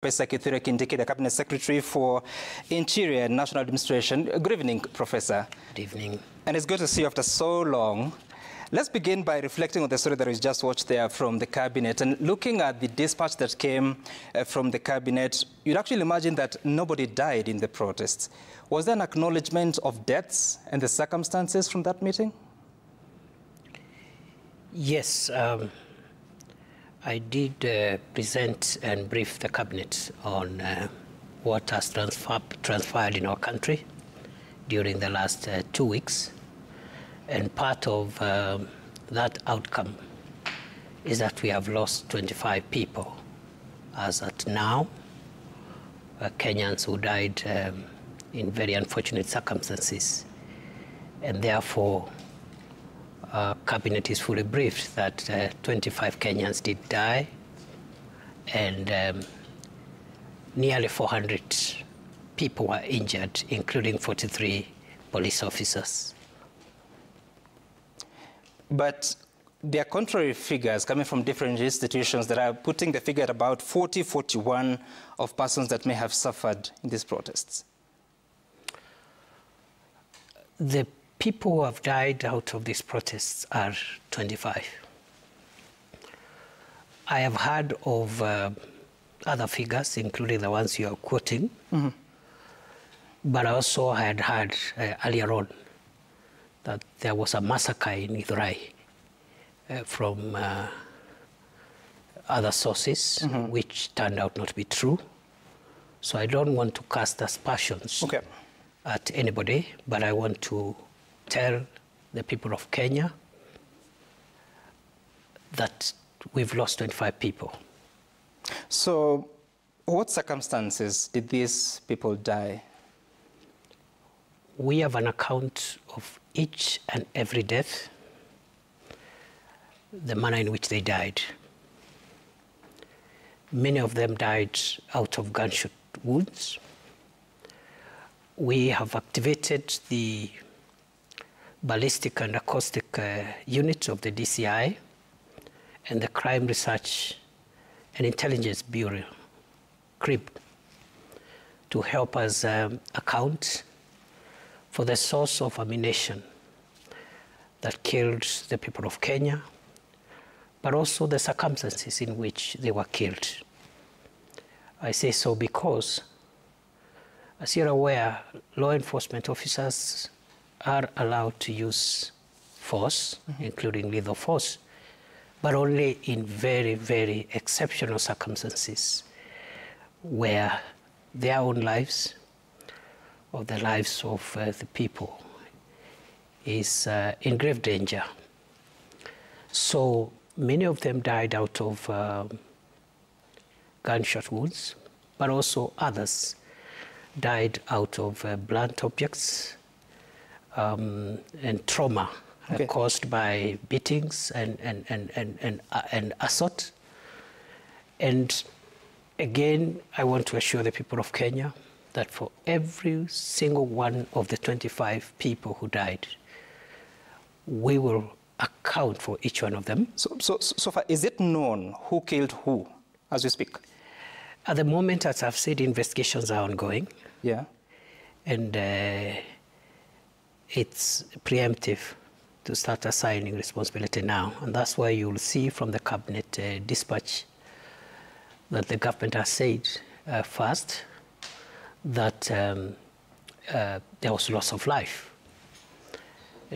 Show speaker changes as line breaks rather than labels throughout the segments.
Professor Kindiki, the Cabinet Secretary for Interior and National Administration. Good evening, Professor.
Good evening.
And it's good to see you after so long. Let's begin by reflecting on the story that we just watched there from the Cabinet. And looking at the dispatch that came from the Cabinet, you'd actually imagine that nobody died in the protests. Was there an acknowledgement of deaths and the circumstances from that meeting?
Yes. I did present and brief the Cabinet on what has transpired in our country during the last 2 weeks. And part of that outcome is that we have lost 25 people as at now, Kenyans who died in very unfortunate circumstances. And therefore, Cabinet is fully briefed that 25 Kenyans did die and nearly 400 people were injured, including 43 police officers.
But there are contrary figures coming from different institutions that are putting the figure at about 41 of persons that may have suffered in these protests. The
people who have died out of these protests are 25. I have heard of other figures, including the ones you are quoting, but I also had heard earlier on that there was a massacre in Ithurai from other sources, which turned out not to be true. So I don't want to cast aspersions at anybody, but I want to tell the people of Kenya that we've lost 25 people.
So what circumstances did these people die?
We have an account of each and every death, the manner in which they died. Many of them died out of gunshot wounds. We have activated the ballistic and acoustic units of the DCI and the Crime Research and Intelligence Bureau, CRIB, to help us account for the source of ammunition that killed the people of Kenya, but also the circumstances in which they were killed. I say so because, as you're aware, law enforcement officers are allowed to use force, including lethal force, but only in very, very exceptional circumstances where their own lives or the lives of the people is in grave danger. So many of them died out of gunshot wounds, but also others died out of blunt objects and trauma caused by beatings and assault. And again, I want to assure the people of Kenya that for every single one of the 25 people who died, we will account for each one of them.
So far, is it known who killed who as we speak?
At the moment, as I've said, investigations are ongoing.
Yeah.
And it's preemptive to start assigning responsibility now. And that's why you'll see from the Cabinet dispatch that the government has said first that there was loss of life,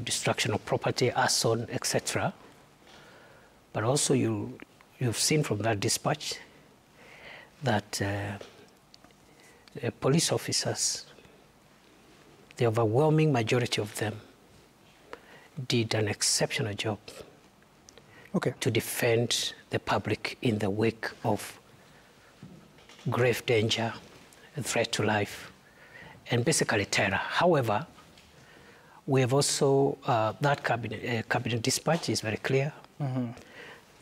destruction of property, arson, etc. But also you've seen from that dispatch that police officers, the overwhelming majority of them, did an exceptional job to defend the public in the wake of grave danger, threat to life, and basically terror. However, we have also, that cabinet dispatch is very clear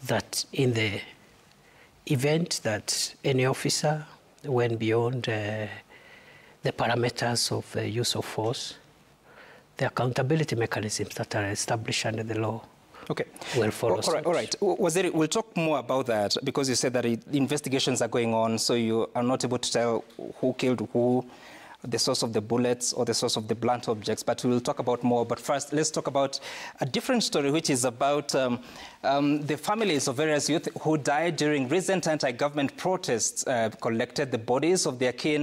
that in the event that any officer went beyond the parameters of use of force, the accountability mechanisms that are established under the law
Okay.
We'll follow.
All right. Waziri, we'll talk more about that because you said that investigations are going on, so you are not able to tell who killed who, the source of the bullets or the source of the blunt objects, but we'll talk about more. But first, let's talk about a different story, which is about the families of various youth who died during recent anti-government protests, collected the bodies of their kin